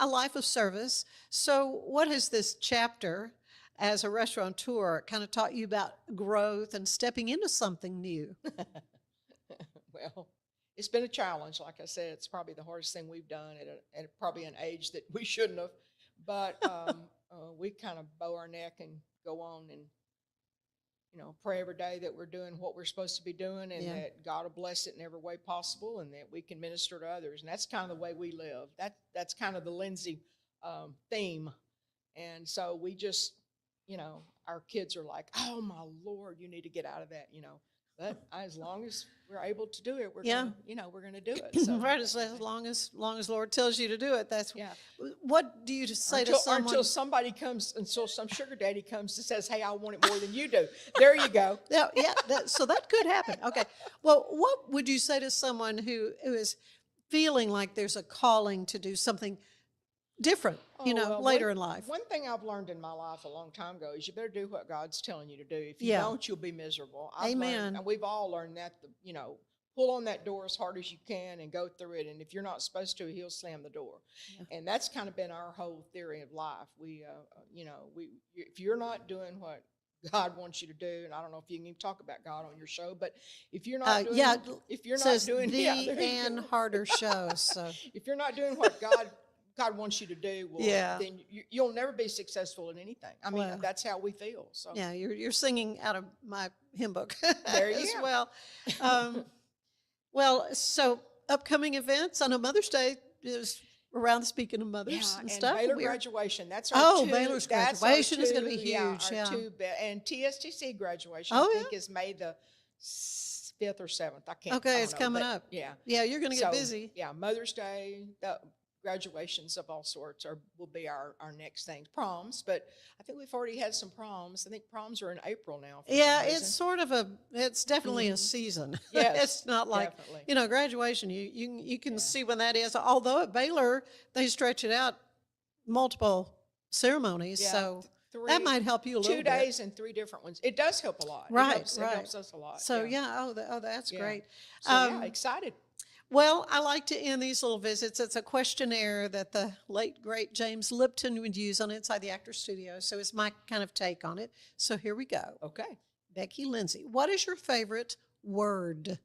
S2: a life of service. So what has this chapter as a restaurateur kind of taught you about growth and stepping into something new?
S3: Well, it's been a challenge. Like I said, it's probably the hardest thing we've done at probably an age that we shouldn't have. But we kind of bow our neck and go on and, pray every day that we're doing what we're supposed to be doing and that God will bless it in every way possible and that we can minister to others. And that's kind of the way we live. That's kind of the Lindsey theme. And so we just, our kids are like, oh, my Lord, you need to get out of that, But as long as we're able to do it, we're gonna do it. So.
S2: Right, as long as Lord tells you to do it. That's What do you say to someone?
S3: Until somebody comes, until some sugar daddy comes and says, "Hey, I want it more than you do." There you go.
S2: So that could happen. Okay. Well, what would you say to someone who is feeling like there's a calling to do something different, later in life?
S3: One thing I've learned in my life a long time ago is you better do what God's telling you to do. If you don't, you'll be miserable.
S2: Amen.
S3: And we've all learned that, pull on that door as hard as you can and go through it. And if you're not supposed to, he'll slam the door. Yeah. And that's kind of been our whole theory of life. We, if you're not doing what God wants you to do, and I don't know if you can even talk about God on your show, but if you're not doing, if you're not doing
S2: the Ann Harder show, so
S3: if you're not doing what God wants you to do, then you'll never be successful in anything. I mean, that's how we feel. So
S2: yeah, you're singing out of my hymn book
S3: there you
S2: as
S3: go.
S2: Well. Well, so upcoming events. I know Mother's Day is around. Speaking of mothers and stuff,
S3: Baylor graduation. That's our
S2: Baylor's graduation is going to be huge.
S3: And TSTC graduation. I think is May the 5th or 7th. I can't.
S2: Okay, it's coming up.
S3: Yeah,
S2: you're going to get busy.
S3: Yeah, Mother's Day. Graduations of all sorts will be our next things. Proms, but I think we've already had some proms. I think proms are in April now.
S2: It's sort of it's definitely a season.
S3: Yes,
S2: it's not like graduation. You can see when that is. Although at Baylor they stretch it out multiple ceremonies, so that might help you a little bit.
S3: 2 days and 3 different ones. It does help a lot.
S2: Right,
S3: it helps us a lot.
S2: So that's great.
S3: So excited.
S2: Well, I like to end these little visits. It's a questionnaire that the late, great James Lipton would use on Inside the Actors Studio. So it's my kind of take on it. So here we go.
S3: Okay.
S2: Becky Lindsey, what is your favorite word?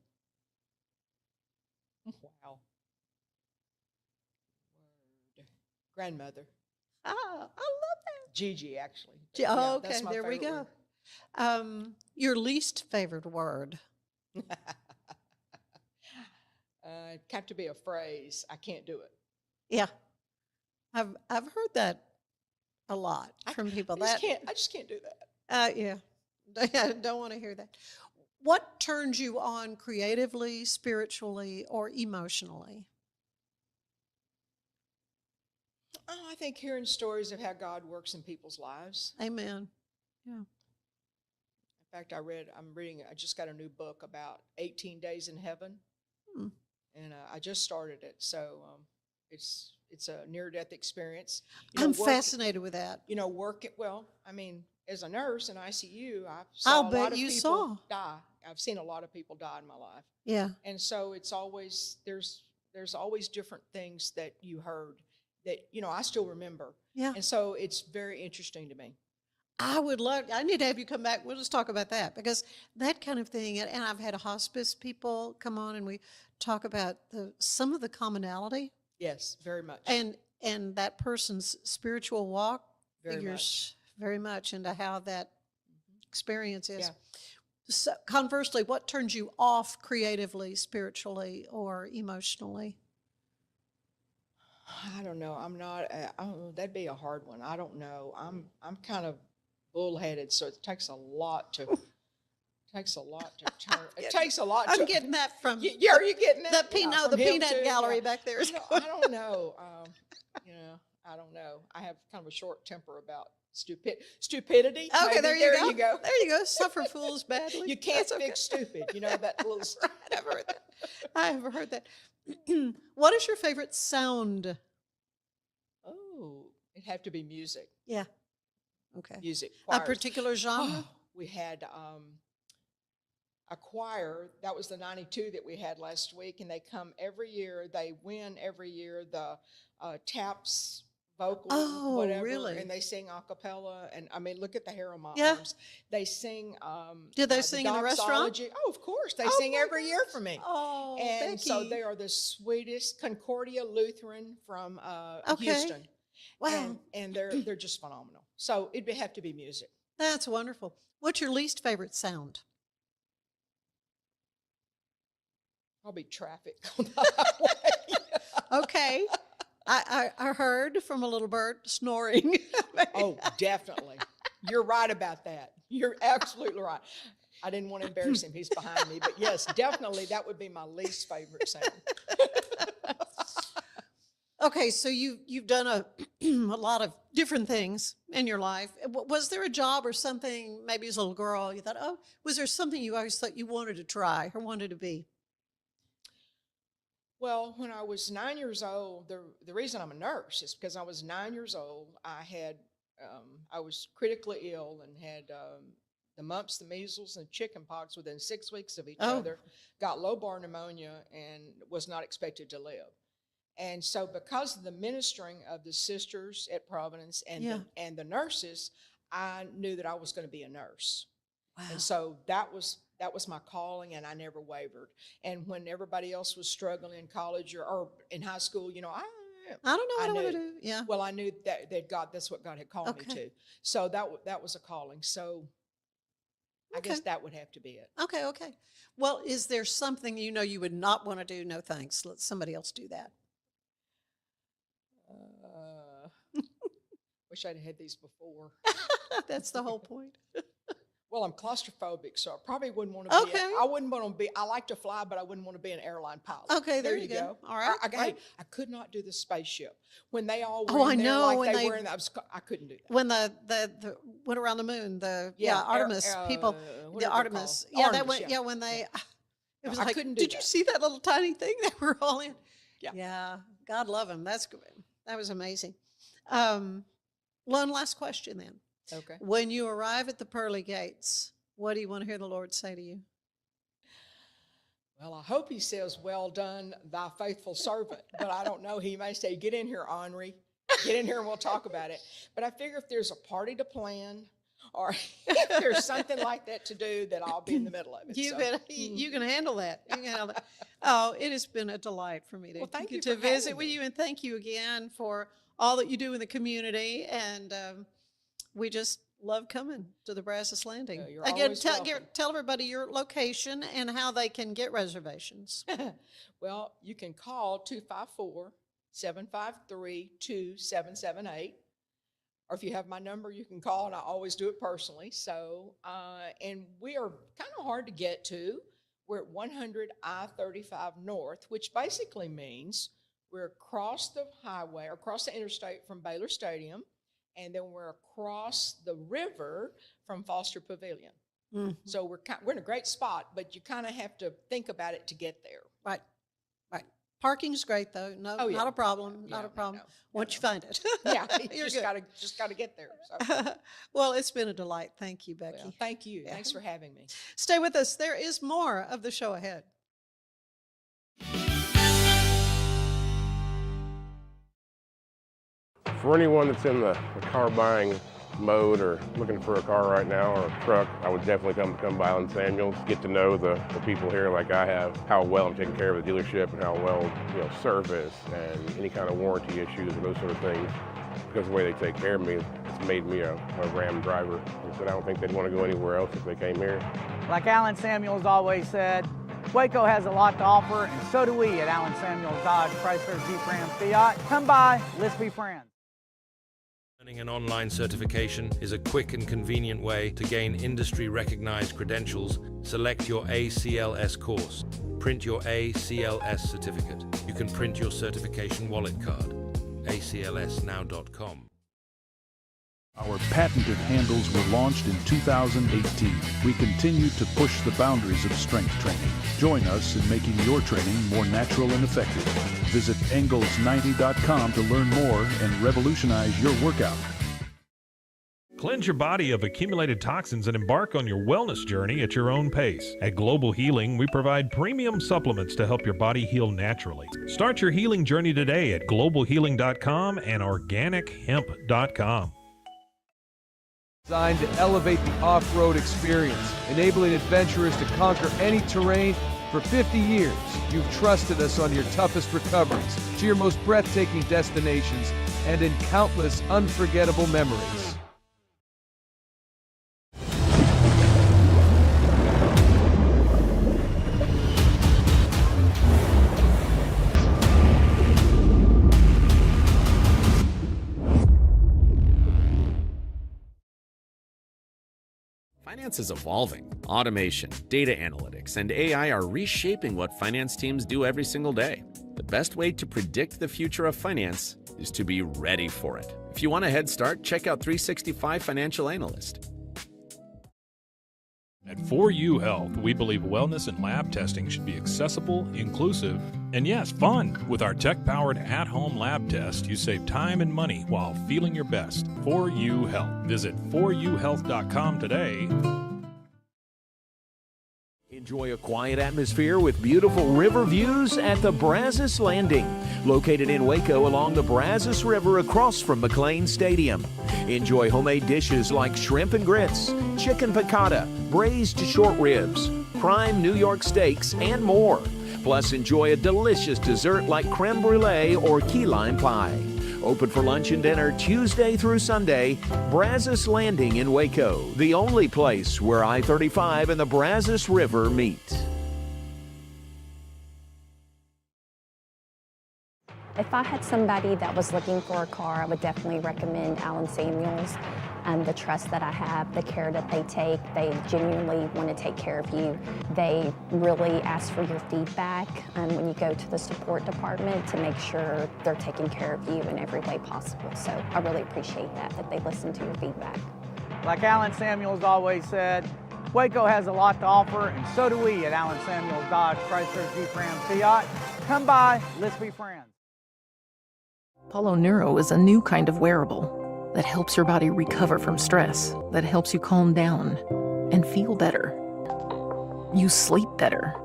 S3: Wow. Word. Grandmother.
S2: Ah, I love that.
S3: Gigi, actually.
S2: Okay, there we go. Your least favorite word?
S3: It got to be a phrase. I can't do it.
S2: Yeah, I've heard that a lot from people.
S3: I just can't do that.
S2: Yeah, I don't want to hear that. What turns you on creatively, spiritually, or emotionally?
S3: Oh, I think hearing stories of how God works in people's lives.
S2: Amen. Yeah.
S3: In fact, I just got a new book about 18 days in heaven. And I just started it, so it's a near-death experience.
S2: I'm fascinated with that.
S3: As a nurse in ICU, I saw a lot of people die. I've seen a lot of people die in my life.
S2: Yeah.
S3: And so it's always there's always different things that you heard that, I still remember.
S2: Yeah.
S3: And so it's very interesting to me.
S2: I need to have you come back. We'll just talk about that, because that kind of thing, and I've had hospice people come on and we talk about some of the commonality.
S3: Yes, very much.
S2: And that person's spiritual walk
S3: Very
S2: figures very much into how that experience is.
S3: Yeah.
S2: So conversely, what turns you off creatively, spiritually, or emotionally?
S3: I don't know. I'm not. That'd be a hard one. I don't know. I'm kind of bullheaded, so it takes a lot to. Takes a lot to turn. It takes a lot.
S2: I'm getting that from.
S3: Yeah, are you getting that?
S2: The peanut,
S3: from
S2: the
S3: him
S2: peanut
S3: too?
S2: gallery
S3: Yeah.
S2: back there.
S3: I don't know. I don't know. I have kind of a short temper about stupidity.
S2: Okay,
S3: maybe.
S2: there you go.
S3: go.
S2: There you go. Suffer fools badly.
S3: You can't
S2: That's okay.
S3: fix stupid. That little.
S2: I never heard that. I haven't heard that. What is your favorite sound?
S3: Oh, it'd have to be music.
S2: Yeah. Okay.
S3: Music.
S2: A
S3: Choirs.
S2: particular genre?
S3: We had a choir. That was the 92 that we had last week, and they come every year. They win every year the TAPS vocal,
S2: Oh,
S3: whatever,
S2: really?
S3: and they sing a cappella. And I mean, look at the hair on my
S2: Yeah.
S3: arms. They sing.
S2: Did they
S3: the
S2: sing in a restaurant?
S3: doxology. Oh, of course, they
S2: Oh,
S3: sing
S2: my
S3: every year
S2: gosh.
S3: for me.
S2: Oh,
S3: And so
S2: Becky.
S3: they are the sweetest Concordia Lutheran from
S2: Okay.
S3: Houston.
S2: Wow.
S3: And they're just phenomenal. So it'd have to be music.
S2: That's wonderful. What's your least favorite sound?
S3: Probably traffic on the highway.
S2: Okay. I heard from a little bird snoring.
S3: Oh, definitely. You're right about that. You're absolutely right. I didn't want to embarrass him. He's behind me. But yes, definitely that would be my least favorite sound.
S2: Okay, so you've done a lot of different things in your life. Was there a job or something, maybe as a little girl, you thought, oh, was there something you always thought you wanted to try or wanted to be?
S3: Well, when I was 9 years old, the reason I'm a nurse is because I was 9 years old. I was critically ill and had the mumps, the measles, and chicken pox within 6 weeks of each other, got low-bar pneumonia, and was not expected to live. And so because of the ministering of the sisters at Providence and the nurses, I knew that I was going to be a nurse.
S2: Wow.
S3: And so that was my calling, and I never wavered. And when everybody else was struggling in college or in high school, I
S2: don't know what I want to do. Yeah.
S3: Well, I knew that that's what God had called me to. So that was a calling. So I guess that would have to be it.
S2: Okay. Well, is there something you would not want to do? No, thanks. Let somebody else do that.
S3: Wish I'd had these before.
S2: That's the whole point.
S3: Well, I'm claustrophobic, so I probably wouldn't want to be.
S2: Okay.
S3: I wouldn't want to be. I like to fly, but I wouldn't want to be an airline pilot.
S2: Okay, there you go. All right.
S3: I could not do the spaceship when they all.
S2: Oh,
S3: were in
S2: I
S3: there
S2: know,
S3: Like
S2: when
S3: they
S2: they-
S3: were in. I couldn't do that.
S2: When the went around the moon, Artemis people,
S3: what
S2: the
S3: are they
S2: Artemis.
S3: called?
S2: Yeah, that
S3: Artemis,
S2: went.
S3: yeah.
S2: Yeah, when they. It was
S3: I
S2: like,
S3: couldn't do
S2: did you
S3: that.
S2: see that little tiny thing that we're all in?
S3: Yeah.
S2: Yeah. God love him. That's good. That was amazing. One last question then.
S3: Okay.
S2: When you arrive at the pearly gates, what do you want to hear the Lord say to you?
S3: Well, I hope he says, "Well done, thy faithful servant." But I don't know. He may say, "Get in here, Henri. Get in here, and we'll talk about it." But I figure if there's a party to plan, or if there's something like that to do, that I'll be in the middle of it.
S2: You can handle that. You can handle that. Oh, it has been a delight for me to,
S3: Well, thank you
S2: to
S3: for
S2: visit
S3: having
S2: with
S3: me.
S2: you, and thank you again for all that you do in the community. And we just love coming to the Brazos Landing.
S3: You're
S2: Again,
S3: always welcome.
S2: tell everybody your location and how they can get reservations.
S3: Well, you can call 254-753-2778. Or if you have my number, you can call, and I always do it personally. So, and we are kind of hard to get to. We're at 100 I-35 North, which basically means we're across the highway, across the interstate from Baylor Stadium, and then we're across the river from Foster Pavilion.
S2: Mm-hmm.
S3: So we're in a great spot, but you kind of have to think about it to get there.
S2: Right. Parking's great though. No,
S3: Oh, yeah.
S2: not a problem.
S3: Yeah,
S2: Not a problem.
S3: no,
S2: Once you find it.
S3: Yeah,
S2: You're
S3: just
S2: good.
S3: gotta get there. So.
S2: Well, it's been a delight. Thank you, Becky.
S3: Well, thank you. Thanks for having me.
S2: Stay with us. There is more of the show ahead.
S8: For anyone that's in the car buying mode or looking for a car right now or a truck, I would definitely come by Allen Samuels, get to know the people here like I have, how well I'm taking care of the dealership and how well, service and any kind of warranty issues and those sort of things. Because of the way they take care of me, it's made me a Ram driver. I said I don't think they'd want to go anywhere else if they came here.
S4: Like Allen Samuels always said, Waco has a lot to offer, and so do we at Allen Samuels Dodge, Chrysler, Jeep, Ram, Fiat. Come by, let's be friends.
S5: Earning an online certification is a quick and convenient way to gain industry-recognized credentials. Select your ACLS course. Print your ACLS certificate. You can print your certification wallet card. aclsnow.com.
S1: Our patented handles were launched in 2018. We continue to push the boundaries of strength training. Join us in making your training more natural and effective. Visit angles90.com to learn more and revolutionize your workout.
S6: Cleanse your body of accumulated toxins and embark on your wellness journey at your own pace. At Global Healing, we provide premium supplements to help your body heal naturally. Start your healing journey today at globalhealing.com and organichemp.com.
S7: Designed to elevate the off-road experience, enabling adventurers to conquer any terrain. For 50 years, you've trusted us on your toughest recoveries, to your most breathtaking destinations, and in countless unforgettable memories.
S9: Finance is evolving. Automation, data analytics, and AI are reshaping what finance teams do every single day. The best way to predict the future of finance is to be ready for it. If you want a head start, check out 365 Financial Analyst.
S6: At 4U Health, we believe wellness and lab testing should be accessible, inclusive, and yes, fun. With our tech-powered at-home lab test, you save time and money while feeling your best. 4U Health. Visit 4uhealth.com today.
S11: Enjoy a quiet atmosphere with beautiful river views at the Brazos Landing, located in Waco along the Brazos River across from McLean Stadium. Enjoy homemade dishes like shrimp and grits, chicken piccata, braised short ribs, prime New York steaks, and more. Plus, enjoy a delicious dessert like creme brulee or key lime pie. Open for lunch and dinner Tuesday through Sunday. Brazos Landing in Waco, the only place where I-35 and the Brazos River meet.
S10: If I had somebody that was looking for a car, I would definitely recommend Allen Samuels. The trust that I have, the care that they take, they genuinely want to take care of you. They really ask for your feedback when you go to the support department to make sure they're taking care of you in every way possible. So I really appreciate that they listen to your feedback.
S4: Like Allen Samuels always said, Waco has a lot to offer, and so do we at Allen Samuels Dodge, Chrysler, Jeep, Ram, Fiat. Come by, let's be friends.
S14: Apollo Neuro is a new kind of wearable that helps your body recover from stress, that helps you calm down and feel better. You sleep better,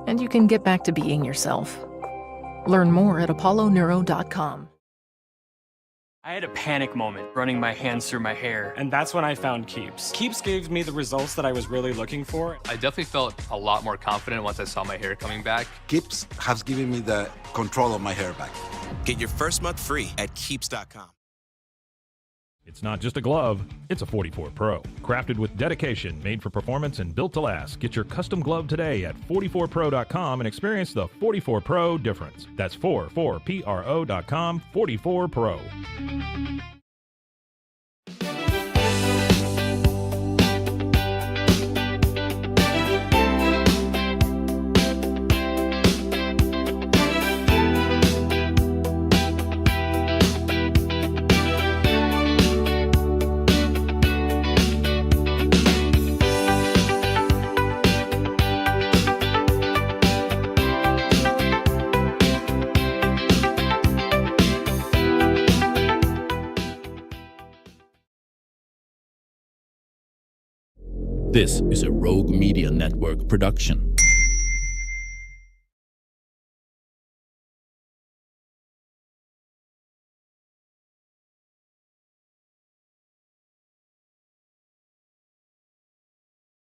S14: and you can get back to being yourself. Learn more at apolloneuro.com.
S15: I had a panic moment running my hands through my hair, and that's when I found Keeps. Keeps gave me the results that I was really looking for.
S16: I definitely felt a lot more confident once I saw my hair coming back.
S17: Keeps has given me the control of my hair back.
S18: Get your first month free at keeps.com.
S6: It's not just a glove, it's a 44 Pro. Crafted with dedication, made for performance, and built to last. Get your custom glove today at 44pro.com and experience the 44 Pro difference. That's 44pro.com, 44 Pro.
S19: This is a Rogue Media Network production.